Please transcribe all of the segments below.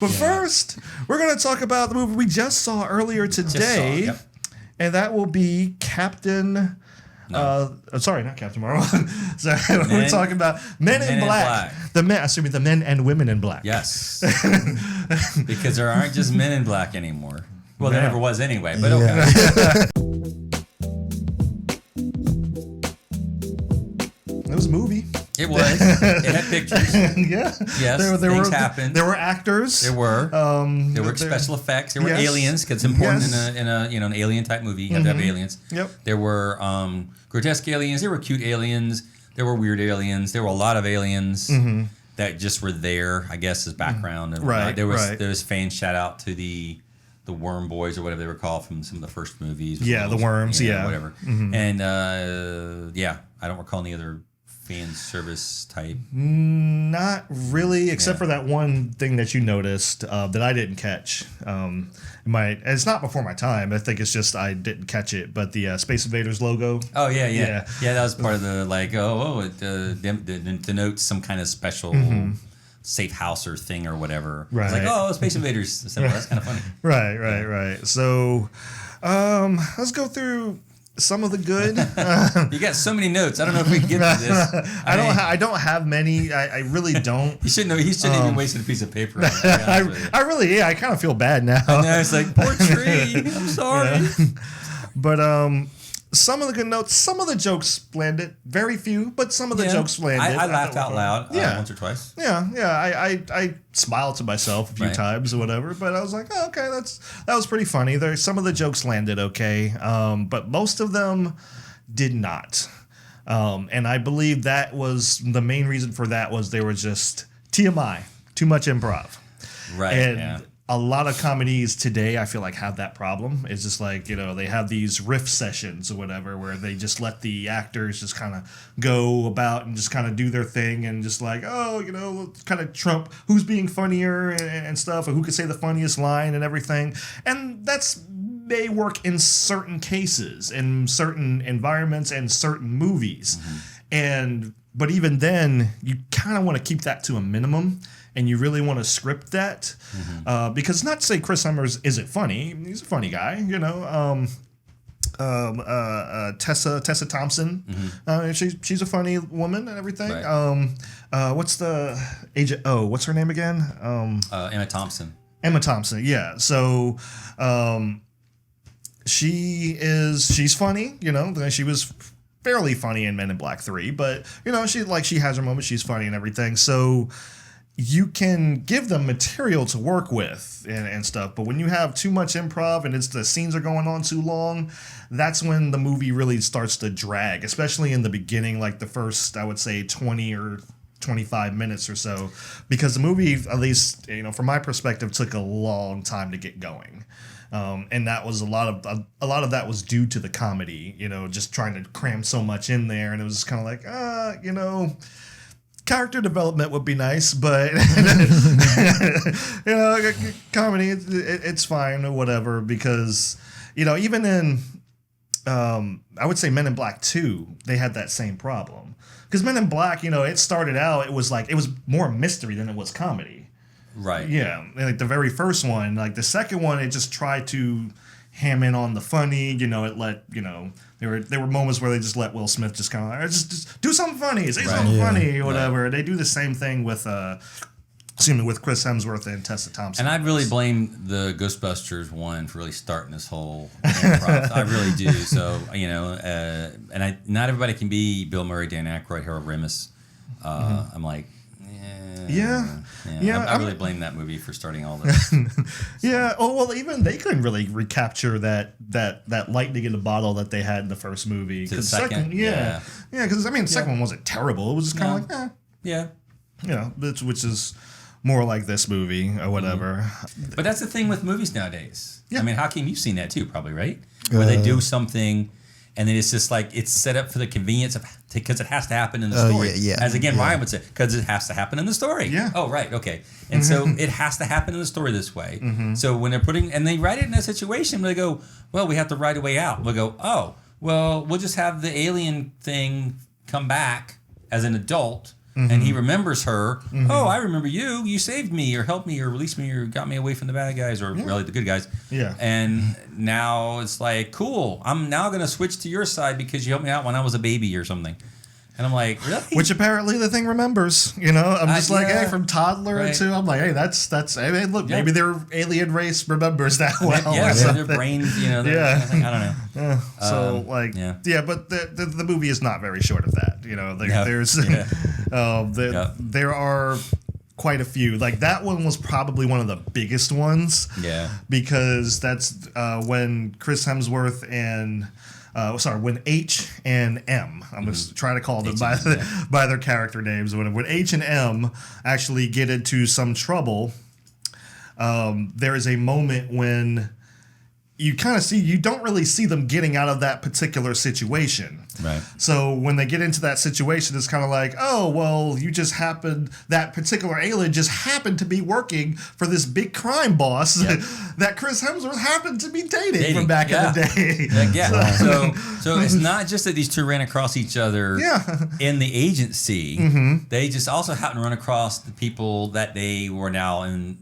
But first, we're going to talk about the movie we just saw earlier today, and that will be Captain... sorry, not Captain Marvel. Sorry, we're talking about Men in Black. The men and women in black. Yes. Because there aren't just men in black anymore. Well, there never was anyway, but okay. It was a movie. It was. It had pictures. Yeah. Yes. Things happened. There were actors. There were special effects. There were aliens, because it's important in a an alien type movie. You have to have aliens. Yep. There were grotesque aliens. There were cute aliens. There were weird aliens. There were a lot of aliens that just were there, I guess, as background. And there was fan shout out to the Worm Boys or whatever they were called from some of the first movies. Yeah, the Worms. Whatever. And I don't recall any other fan service type. Not really, except for that one thing that you noticed that I didn't catch. It's not before my time. I think it's just I didn't catch it. But the Space Invaders logo. Oh yeah. That was part of the it denotes some kind of special safe house or thing or whatever. Right. It's like Space Invaders. That's kind of funny. Right. So let's go through some of the good. You got so many notes. I don't know if we can get to this. I don't have many. I really don't. You shouldn't know. He shouldn't even waste a piece of paper. I kind of feel bad now. I know, it's like, poor tree. I'm sorry. But some of the good notes, some of the jokes landed. Very few, but some of the jokes landed. I laughed out loud once or twice. Yeah. I smiled to myself a few times or whatever, but I was like, oh, okay, that was pretty funny. Some of the jokes landed okay, but most of them did not. And I believe that was the main reason for that was they were just TMI, too much improv. Right. And a lot of comedies today, I feel like, have that problem. It's just like, they have these riff sessions or whatever where they just let the actors just kind of go about and just kind of do their thing and just like, kind of trump who's being funnier and stuff, or who can say the funniest line and everything. And may work in certain cases, in certain environments and certain movies. But even then, you kind of want to keep that to a minimum. And you really want to script that because not to say Chris Summers isn't funny. He's a funny guy, Tessa Thompson, she's a funny woman and everything. Right. What's the agent? Oh, what's her name again? Emma Thompson. Emma Thompson, yeah. So she's funny. She was fairly funny in Men in Black 3, but she has her moments. She's funny and everything. So you can give them material to work with and stuff, but when you have too much improv and the scenes are going on too long, that's when the movie really starts to drag, especially in the beginning, like the first, I would say, 20 or 25 minutes or so, because the movie, at least, from my perspective, took a long time to get going. And that was a lot of that was due to the comedy, just trying to cram so much in there, and it was just kind of like, character development would be nice, but comedy, it's fine or whatever, because even in I would say Men in Black 2, they had that same problem, because Men in Black, it started out, it was more mystery than it was comedy. Right. Yeah, like the very first one. Like the second one, it just tried to ham in on the funny. It let there were moments where they just let Will Smith just kind of just do something funny, say something funny or whatever. Right. They do the same thing with with Chris Hemsworth and Tessa Thompson. And I'd really blame the Ghostbusters one for really starting this whole improv. I really do. So not everybody can be Bill Murray, Dan Aykroyd, Harold Ramis. I'm like. I really blame that movie for starting all this. Yeah. Oh well, even they couldn't really recapture that lightning in the bottle that they had in the first movie. To the second, because the second one wasn't terrible. It was just kind of like, which is more like this movie or whatever. But that's the thing with movies nowadays. Yeah. I mean, Hakeem, you've seen that too, probably, right? Where they do something. And then it's just like it's set up for the convenience of because it has to happen in the story. As Ryan would say, because it has to happen in the story. Yeah. Oh, right. Okay. And so it has to happen in the story this way. So when they're and they write it in a situation where they go, well, we have to write a way out. We'll go, oh, well, we'll just have the alien thing come back as an adult and he remembers her. Oh, I remember you. You saved me, or helped me, or released me, or got me away from the bad guys, or really the good guys. Yeah. And now it's like, cool. I'm now gonna switch to your side because you helped me out when I was a baby or something. And I'm like, really? Which apparently the thing remembers, you know? I'm just like, hey, from toddler to, I'm like, hey, that's hey, look, maybe their alien race remembers that well. Yeah, their brains, you know. I don't know. Yeah. So, but the movie is not very short of that. You know, there are quite a few. Like, that one was probably one of the biggest ones. Yeah. Because that's when Chris Hemsworth and... when H and M, I'm just trying to call them by their character names. When H and M actually get into some trouble, there is a moment when you kind of see, you don't really see them getting out of that particular situation. Right. So when they get into that situation, it's kind of like, oh, well, that particular alien just happened to be working for this big crime boss that Chris Hemsworth happened to be dating from back in the day. So it's not just that these two ran across each other in the agency. They just also happened to run across the people that they were now in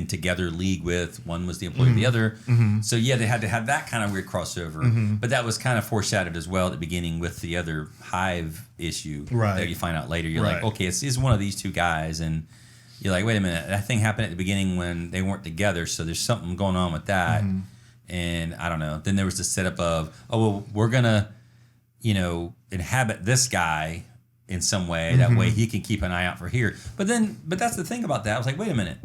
together league with. One was the employee of the other. So they had to have that kind of weird crossover. But that was kind of foreshadowed as well at the beginning with the other hive issue that you find out later. You're like, okay, it's one of these two guys, and you're like, wait a minute, that thing happened at the beginning when they weren't together, so there's something going on with that. And I don't know. Then there was the setup of, oh, well, we're gonna, inhabit this guy in some way. That way he can keep an eye out for here. But that's the thing about that. I was like, wait a minute.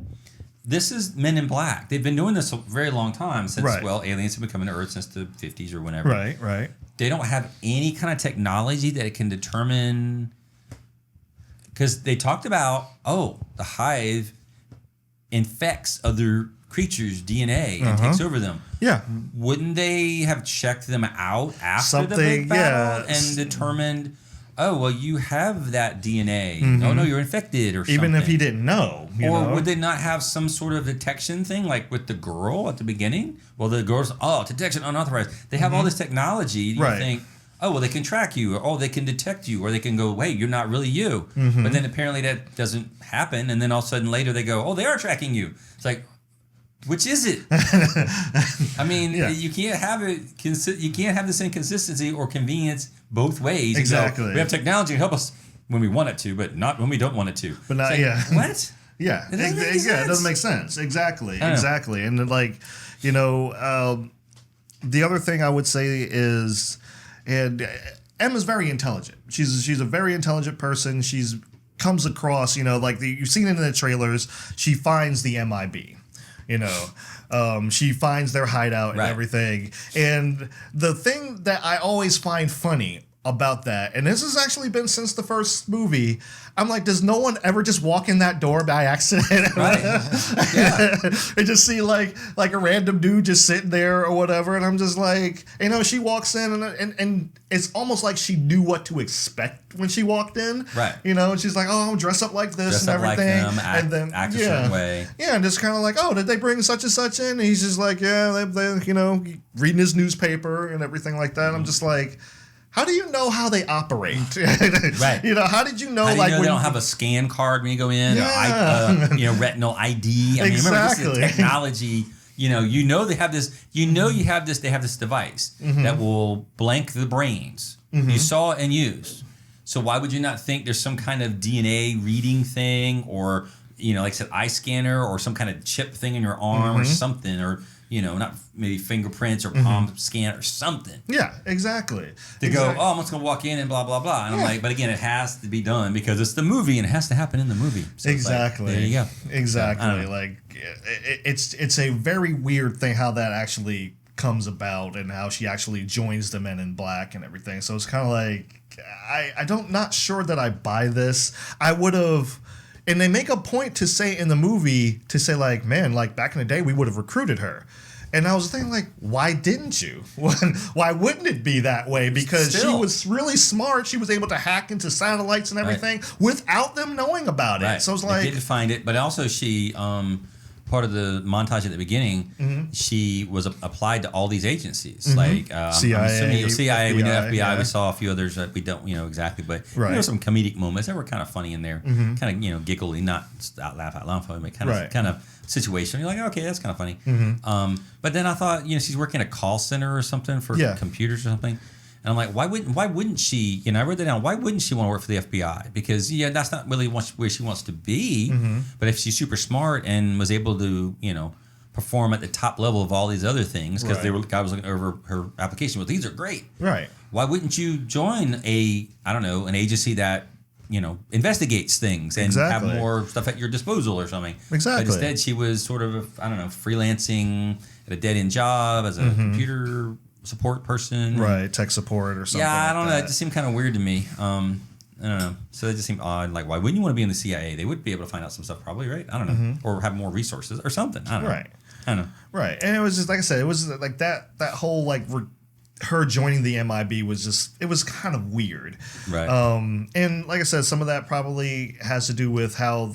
This is Men in Black. They've been doing this a very long time since, aliens have been coming to Earth since the 50s or whenever. Right. They don't have any kind of technology that it can determine. Because they talked about, the hive infects other creatures' DNA and takes over them. Yeah. Wouldn't they have checked them out after the big battle and determined, oh, well, you have that DNA. Oh, no, you're infected or something. Even if he didn't know. Or would they not have some sort of detection thing like with the girl at the beginning? Well, the girl's, detection unauthorized. They have all this technology. You think, oh, well, they can track you, or they can detect you, or they can go, wait, you're not really you. But then apparently that doesn't happen. And then all of a sudden later they go, oh, they are tracking you. It's like, which is it? I mean, you can't have it. You can't have the same consistency or convenience both ways. Exactly. We have technology to help us when we want it to, but not when we don't want it to. But not, what? Yeah, it doesn't make sense. Exactly. And the other thing I would say is, and Emma's very intelligent. She's a very intelligent person. She's comes across, you've seen it in the trailers. She finds the MIB. She finds their hideout and everything. And the thing that I always find funny about that, and this has actually been since the first movie, I'm like, does no one ever just walk in that door by accident? And just see like a random dude just sitting there or whatever, and I'm just like, she walks in and it's almost like she knew what to expect when she walked in. Right. And she's like, oh, dress up like this and everything. Like them, and then act a certain way. Yeah, and just kind of like, oh, did they bring such and such in? And he's just like, yeah, they reading his newspaper and everything like that. I'm just like, how do you know how they operate? Right. How did you know? How do you know they don't have a scan card when you go in? Yeah. Retinal ID. I mean, remember, this is technology. They have this. They have this device that will blank the brains. You saw it and used. So why would you not think there's some kind of DNA reading thing, or like I said, eye scanner, or some kind of chip thing in your arm or something, or not maybe fingerprints or palm scan or something. Yeah, exactly. Go, I'm just going to walk in and blah, blah, blah. And I'm like, but again, it has to be done because it's the movie and it has to happen in the movie. So exactly. There you go. Exactly. It's a very weird thing how that actually comes about and how she actually joins the Men in Black and everything. So it's kind of like, not sure that I buy this. I would have... And they make a point to say in the movie, like, man, like back in the day, we would have recruited her. And I was thinking, like, why didn't you? Why wouldn't it be that way? Because she was really smart. She was able to hack into satellites and everything without them knowing about it. So I was like... They didn't find it, but also she part of the montage at the beginning, she was applied to all these agencies, like CIA, CIA. We know FBI. Yeah. We saw a few others that we don't, exactly, but Right. there were some comedic moments that were kind of funny in there, kind of giggly, not laugh out loud, but kind of situation. You're like, okay, that's kind of funny. But then I thought, she's working at a call center or something for computers or something. And I'm like, why wouldn't she? I wrote that down. Why wouldn't she want to work for the FBI? Because that's not really where she wants to be. But if she's super smart and was able to, perform at the top level of all these other things, because guy was looking over her application. Well, these are great. Right. Why wouldn't you join an agency that investigates things and have more stuff at your disposal or something? Exactly. But instead, she was sort of freelancing at a dead end job as a computer support person, right? Tech support or something. Yeah, I don't know. That. It just seemed kind of weird to me. I don't know. So it just seemed odd. Like, why wouldn't you want to be in the CIA? They would be able to find out some stuff, probably, right? I don't know, or have more resources or something. I don't know. Right. I don't know. Right, and it was just like I said. It was like that whole her joining the MIB was just, it was kind of weird. Right. And like I said, some of that probably has to do with how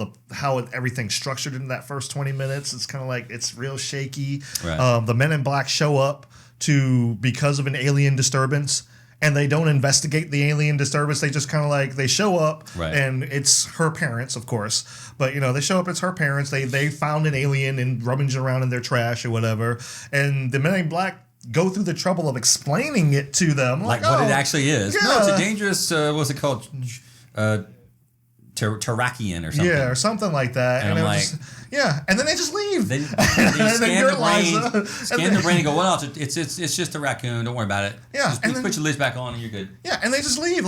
everything's structured in that first 20 minutes. It's kind of like it's real shaky. Right. The Men in Black show up because of an alien disturbance, and they don't investigate the alien disturbance. They just kind of they show up, and it's her parents, of course. But they show up, it's her parents. They found an alien and rummaging around in their trash or whatever. And the Men in Black go through the trouble of explaining it to them, what it actually is. Yeah. No, it's a dangerous. What's it called? Terrakian or something. Yeah, or something like that. And I'm like, and then they just leave. They scan the brain and go, well, it's just a raccoon. Don't worry about it. Yeah, just and then, put your lids back on and you're good. Yeah, and they just leave.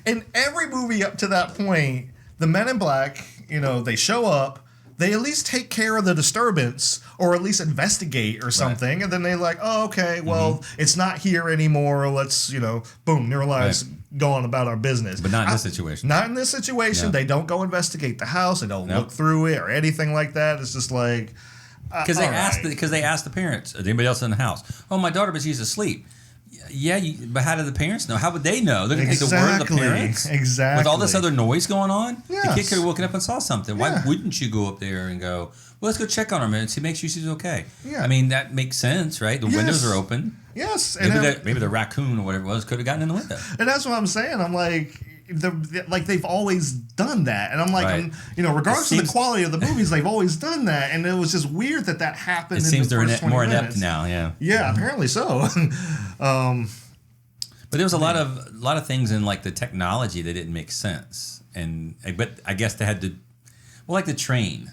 In every movie up to that point, the Men in Black, they show up. They at least take care of the disturbance, or at least investigate or something, and then they oh, okay, well, it's not here anymore. Let's, boom, their lives go on about our business. But not in this situation. Not in this situation. No. They don't go investigate the house. They don't look through it or anything like that. It's just because they asked the parents, is anybody else in the house? Oh, my daughter, but she's asleep. Yeah, but how did the parents know? How would they know? They're going to take the word of the parents? Exactly. With all this other noise going on? Yes. The kid could have woken up and saw something. Why wouldn't you go up there and go, well, let's go check on her a minute and make sure she's okay? Yeah. I mean, that makes sense, right? The windows are open. Yes. Maybe the raccoon or whatever it was could have gotten in the window. And that's what I'm saying. I'm they've always done that, and I'm regardless of the quality of the movies, they've always done that, and it was just weird that happened. It seems they're more minutes. inept now, yeah. Yeah, apparently so. But there was a lot of things in the technology that didn't make sense, but I guess they had to, like the train.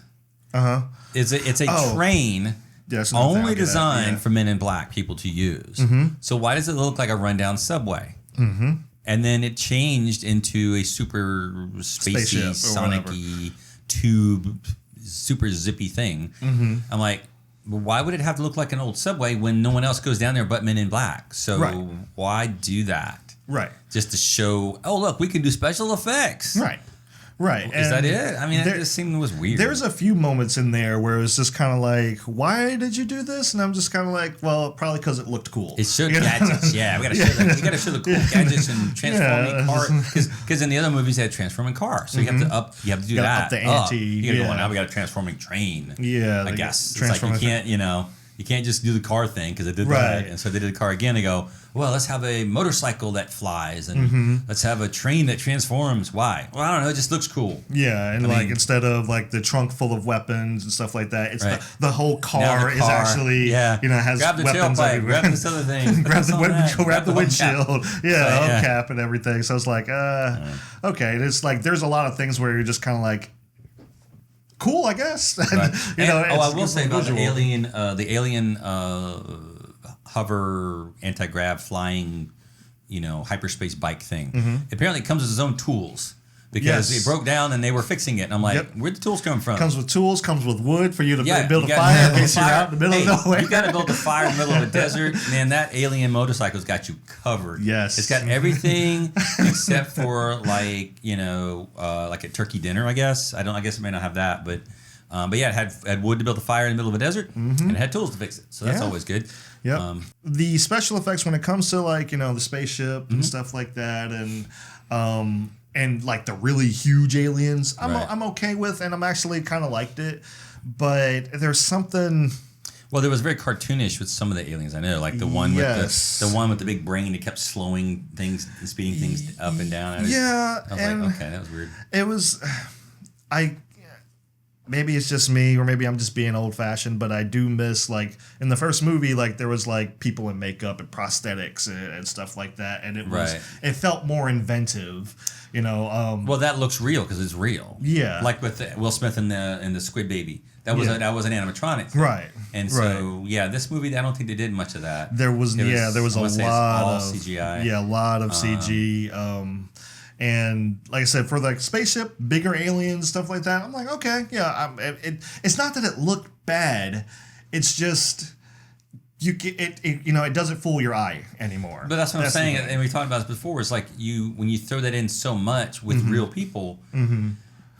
It's a train. Only designed for Men in Black people to use. So why does it look like a rundown subway? And then it changed into a super spacey, sonic-y tube, super zippy thing. I'm like, well, why would it have to look like an old subway when no one else goes down there but Men in Black? So why do that? Right. Just to show, oh, look, we can do special effects. Right. Right. Is that it? I mean, it just seemed was weird. There's a few moments in there where it was just kind of why did you do this? And I'm just kind of well, probably because it looked cool. It showed gadgets. Yeah, we got to show the cool gadgets and transforming car. Because in the other movies they had transforming car, so you have to do that. Up the ante. You got to go. Now we got a transforming train. Yeah, I guess it's you can't you can't just do the car thing because they did that, and so they did the car again. They go, well, let's have a motorcycle that flies, and let's have a train that transforms. Why? Well, I don't know. It just looks cool. Yeah, and instead of the trunk full of weapons and stuff like that, it's the whole car is actually has grab the weapons tailpipe, everywhere. grab this other thing, grab the windshield, hubcap and everything. So it's okay. It's there's a lot of things where you're just kind of cool, I guess. I will say about the alien hover anti-grav flying, hyperspace bike thing. Apparently, it comes with its own tools because it broke down and they were fixing it. And I'm like, where'd the tools come from? Comes with tools, comes with wood for you to build a fire in case you're out in the middle of nowhere. You got to build a fire in the middle of a desert. Man, that alien motorcycle's got you covered. Yes, it's got everything except for like a turkey dinner. I guess I guess it may not have that, but yeah, it had wood to build a fire in the middle of a desert, and it had tools to fix it. So that's always good. Yep. The special effects when it comes to the spaceship and stuff like that, and the really huge aliens, I'm okay with, and I'm actually kind of liked it. but there's something. Well, there was very cartoonish with some of the aliens. I know, like the one with the one with the big brain that kept slowing things, speeding things up and down. I was like, okay, that was weird. It was, maybe it's just me, or maybe I'm just being old fashioned, but I do miss, like, in the first movie, like, there was like people in makeup and prosthetics and stuff like that, and it felt more inventive. You know, well, that looks real because it's real. Yeah, like with Will Smith and the Squid Baby. That was an animatronic thing. Right. And so this movie, I don't think they did much of that. There was a lot of CGI. Yeah, a lot of CG. And like I said, for like spaceship, bigger aliens, stuff like that, I'm like, okay, yeah. It's not that it looked bad. It's just it doesn't fool your eye anymore. But that's what I'm saying, and we talked about this before. It's like when you throw that in so much with real people,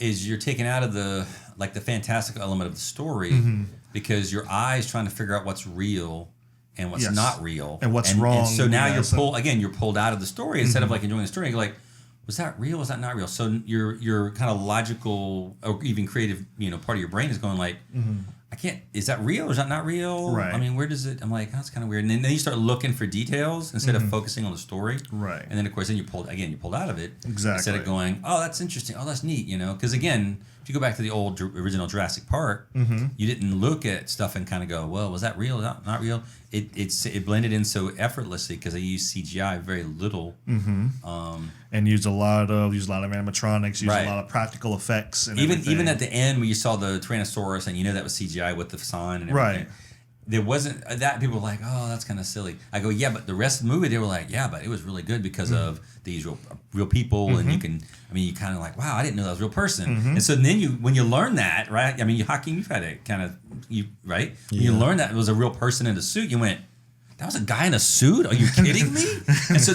is you're taking out of the fantastical element of the story because your eye is trying to figure out what's real and what's not real and what's wrong. And so now you're pulled out of the story instead of like enjoying the story. You're like, was that real? Was that not real? So your kind of logical or even creative part of your brain is going like, I can't. Is that real or is that not real? Right. I mean, where does it? I'm like, that's kind of weird. And then you start looking for details instead of focusing on the story. Right. And then of course, you're pulled out of it. Exactly. Instead of going, oh, that's interesting. Oh, that's neat. Because again, if you go back to the old original Jurassic Park, you didn't look at stuff and kind of go, well, was that real? Not real? It blended in so effortlessly because they used CGI very little. And used a lot of animatronics, used a lot of practical effects, and even at the end when you saw the Tyrannosaurus and that was CGI with the sign and everything. Right. There wasn't that people were like, oh, that's kind of silly. I go, yeah, but the rest of the movie they were like, yeah, but it was really good because of these real people, and you kind of like, wow, I didn't know that was a real person. And so then when you learn that, right? I mean, Hakeem, you've had it kind of right. When you learn that it was a real person in a suit, you went, that was a guy in a suit? Are you kidding me? And so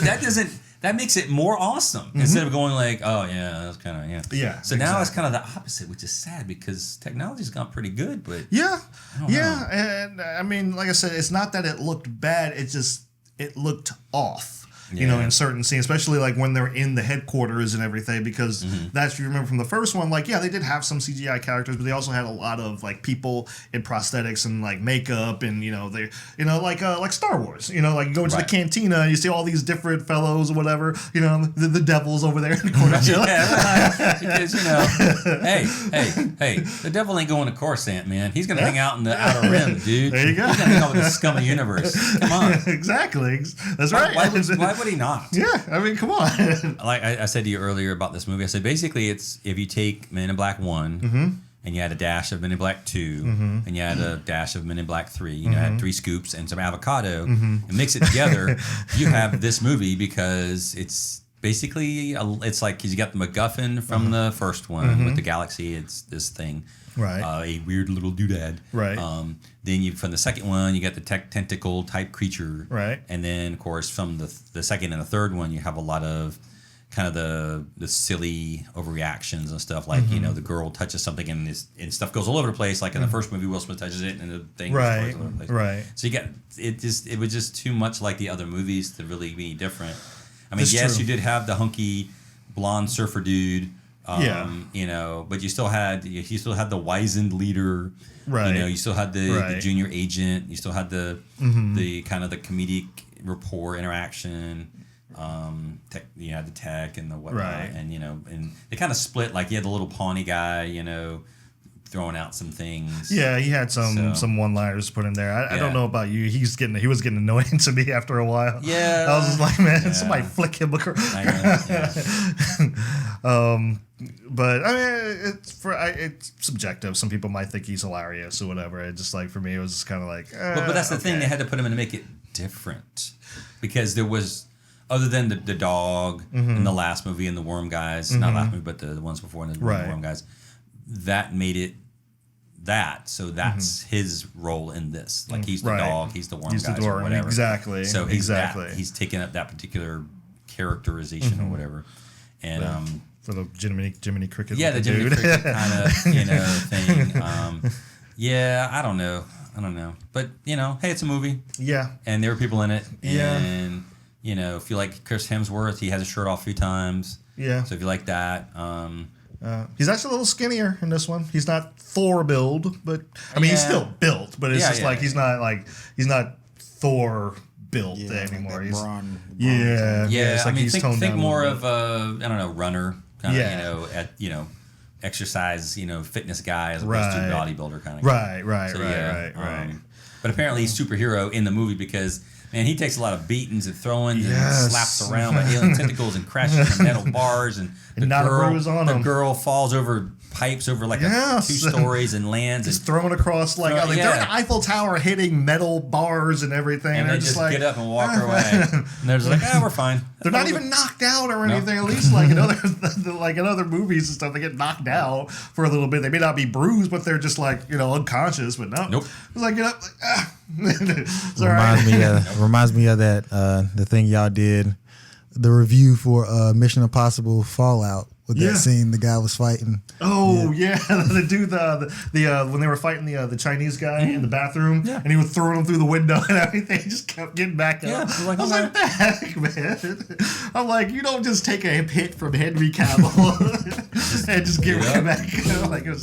that makes it more awesome instead of going like, oh yeah, that's kind of yeah. So now it's kind of the opposite, which is sad because technology's gone pretty good, but yeah, I don't know. And I mean, like I said, it's not that it looked bad; it looked off. In certain scenes, especially like when they're in the headquarters and everything, because that's, you remember from the first one, like, yeah, they did have some CGI characters, but they also had a lot of like people in prosthetics and like makeup, and like Star Wars, like you go into the cantina and you see all these different fellows or whatever, the devils over there in the corner. Because hey, the devil ain't going to Coruscant, man. He's gonna hang out in the outer rim, dude. There you go. He's gonna hang out with the scum of the universe. Come on. Exactly. That's right. Why would he not? Yeah, I mean, come on. Like I said to you earlier about this movie, I said basically it's if you take Men in Black 1 and you had a dash of Men in Black 2 and you had a dash of Men in Black 3, you had 3 scoops and some avocado and mix it together, you have this movie because it's basically it's like you got the MacGuffin from the first one with the galaxy. It's this thing. Right. A weird little doodad. Right. Then from the second one, you got the tentacle type creature. Right. And then, of course, from the second and the third one, you have a lot of kind of the silly overreactions and stuff. Like, the girl touches something and stuff goes all over the place. Like in the first movie, Will Smith touches it and the thing goes all over the place. Right. So you got it was just too much like the other movies to really be different. I mean, yes, you did have the hunky blonde surfer dude. But you still had the wizened leader, right? You still had the junior agent. You still had the kind of the comedic rapport interaction. You had the tech and the whatnot, right. And they kind of split. Like you had the little Pawnee guy, throwing out some things. Yeah, he had some one-liners put in there. I don't know about you. He was getting annoying to me after a while. Yeah, I was just like, man, somebody flick him across. I know. But I mean, it's subjective. Some people might think he's hilarious or whatever. It just like for me, it was just kind of like. But that's the thing. They had to put him in to make it different because there was. Other than the dog in the last movie and the worm guys, not last movie, but the ones before and the worm guys, that made it that. So that's his role in this. Like he's the dog, he's the worm guys or whatever. Exactly. So he's taking up that particular characterization or whatever. And for the Jiminy Cricket. Yeah, the Jiminy Cricket kind of thing. I don't know. But hey, it's a movie. Yeah. And there were people in it. Yeah. And if you like Chris Hemsworth, he has his shirt off a few times. Yeah. So if you like that, He's actually a little skinnier in this one. He's not Thor build, but I mean he's still built, but it's just like he's not Thor built anymore. He's yeah. I mean, think more of a runner, kind of exercise, fitness guy as opposed to bodybuilder kind of guy. Right. But apparently he's superhero in the movie because. Man, he takes a lot of beatings and throwings and slaps around by alien tentacles and crashes into metal bars. And the girl falls over pipes over like 2 stories and lands. Just thrown across they're an Eiffel Tower hitting metal bars and everything. And they just get up and walk her away. And they're just like, we're fine. They're not even knocked out or anything. At least like in other movies and stuff, they get knocked out for a little bit. They may not be bruised, but they're just like, unconscious. But no. Nope. It's like, get up. Reminds me of that the thing y'all did, the review for Mission Impossible Fallout with that scene the guy was fighting. The dude when they were fighting the Chinese guy in the bathroom and he was throwing him through the window and everything, he just kept getting back up. I was like, what the heck, man? I'm like, you don't just take a hit from Henry Cavill and just get right back up. Like it was.